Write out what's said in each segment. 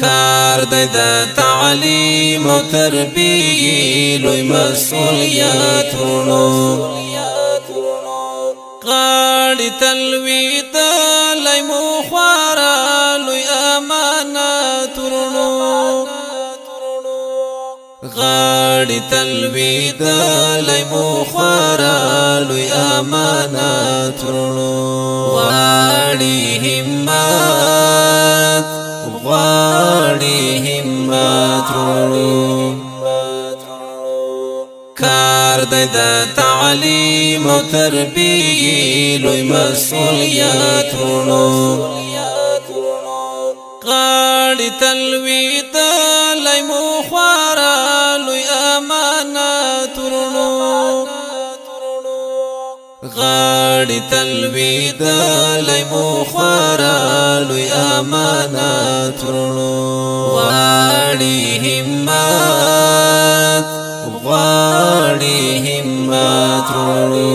کار د تعلیم او تربیه لوی مسؤلیت ورونو غاړې تلوي د لای مو خواره لوی امانت ورونو غاړې تلوي د لای مو خواره لوی امانت ورونو غاړې همت ورونو کار د تعلیم او تربیه لوی مسؤلیت ورونو غاړې تلوي د لای مو خواره لوی امانت ورونو غاړې تلوي د لای مو خواره لوی امانت ورونو غاړې همت ورونو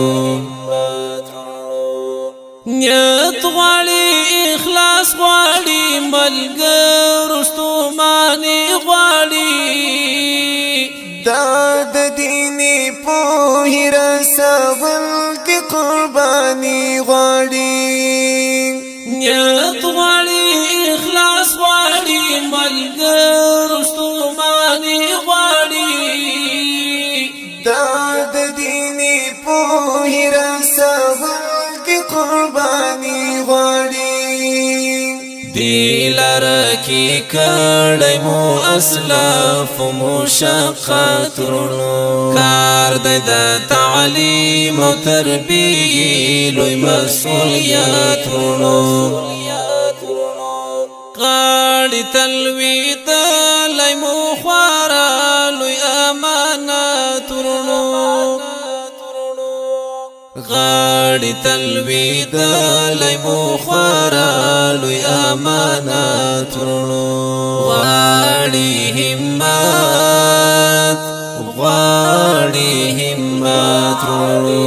نیت غواړي اخلاص غواړي ملګرو ستوماني غواړي دا د دیني پوهې رسول کې قرباني غواړي نیت غواړي اخلاص غواړي ملګرو ستوماني غواړي دا د دیني پوهې رسول کې قرباني غواړي دی لاره کې کړی مو اسلاف مشقت ورونو کار د تعلیم او تربیه لوی مسؤلیت ورونو غاړې تلوي د لای مو خواره لوی امانت ورونو غاړې تلوي د لای مو خواره لوی امانت ورونو غاړې همت ورونو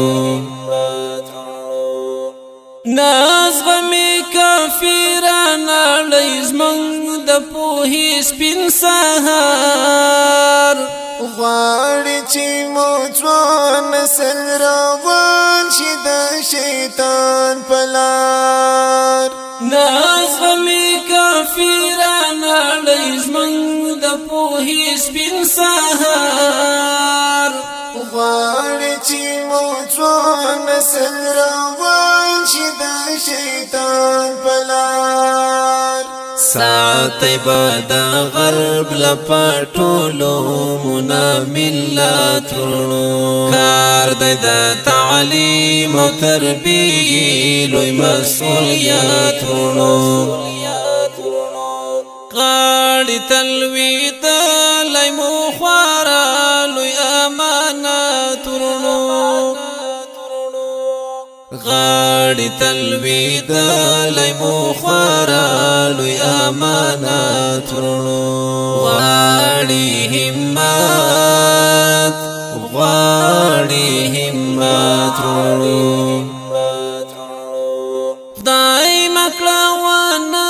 نازغمي کافران لای زمنګ د پوهې سپین سهار غواړي چې مو ځوان نسل روان شي د شیطان په لار نازغمي کافران لای زمنګ د پوهې سپین سهار غواړي چې مو ځوان نسل روان شي د شیطان په لار ساتي باد غرب لپټولو منا ملت ورونو کار د تعلیم او تربیه لوی مسؤلیت ورونو غاړې تلوي د لای مو خواره لوی امانت ورونو غاړې تلوي د لای مو خواره لوی امانت ورونو غاړې همت ورونو خدای مکړه ونه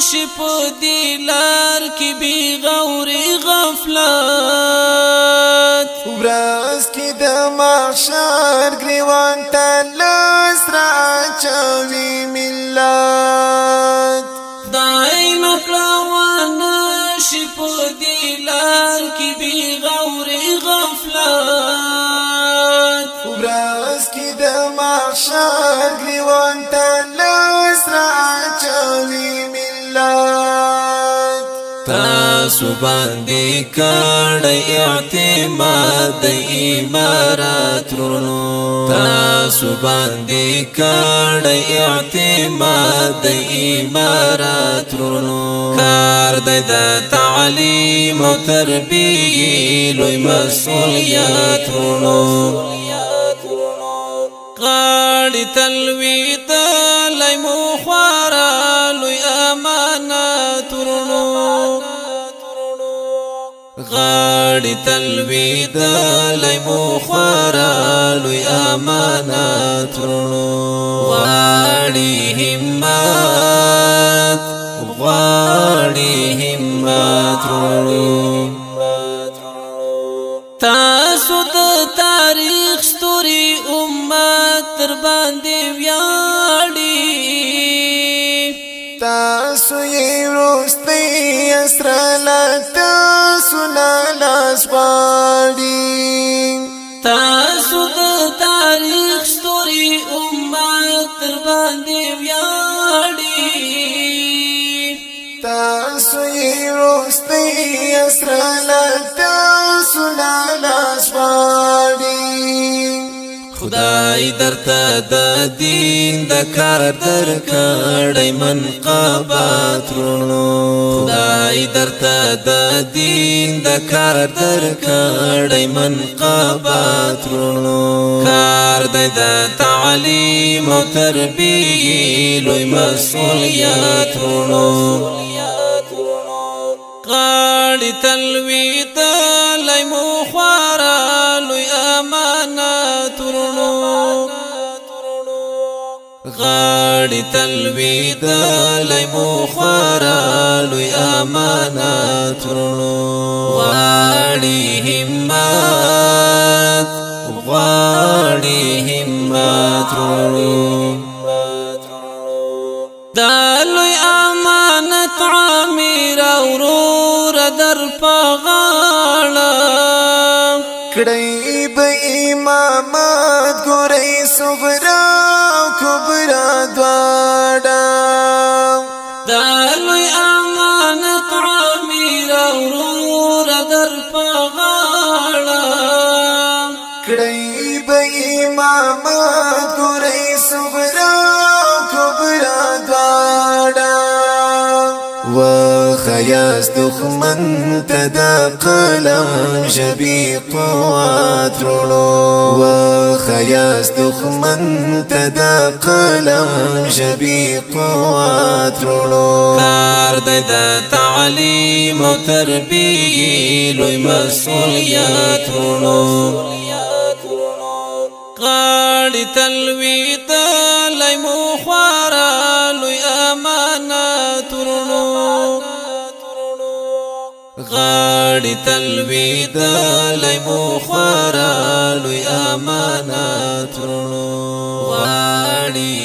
شي په دې لار کې بې غورې غفلت ورځ کې د محشر ګریوان ته لاس راچوي ملت خدای مکړه ونه شي په دې لار کې بې غورې غفلت ورځ کې د محشر ګریوان ته لاس راچوي ملت تاسو باندې کړی اعتماد د امارات ورونو تاسو باندې کړی اعتماد د امارات ورونو کار د تعلیم او تربیه لوی مسؤلیت ورونو غاړې تلوي د لای مو خواره لوی امانت ورونو غاړې تلوي د لای مو خواره لوی امانت ورونو غاړې همت ترونو تاسو د تاریخ ستوري امت تر باندې ویاړي تاسو یې وروستي اسرلا تاسو نه لاس غواړي تاسو د تاریخ ستوري امت تر باندې ویاړي تاسو یې وروستي اسرلا تاسو نه لاس غواړي خدای درته د دین د کار درکړی منقبات رونو خدای درته د دین د کار درکړی منقبات رونو کار دی د تعلیم او تربیې لوی مسؤلیت رونو غاړې تلویدلی مو خواره لوی امانت ورونو غاړې تلویدلی مو خواره لوی امانت ورونو غواړي همت ورونو دا لوی امانت عامر اورور در پغاړه کړي به امامت ګورې صغرا او کبرا دواړه دا لوی امانت عامر اورور در پغاړه کړي به امامت ګورې صغرا او کبرا دواړه وخیاس دخمن تدا قلم جبی قوات رونو وخیاس دخمن تدا قلم جبی قوات رونو کار دی د تعلیم او تربیې لوی مسؤلیت رونو غاړې تلویدلی مو خواره لوی امانت ورونو غاړې تلویدلی مو خواره لوی امانت ورونو غاړې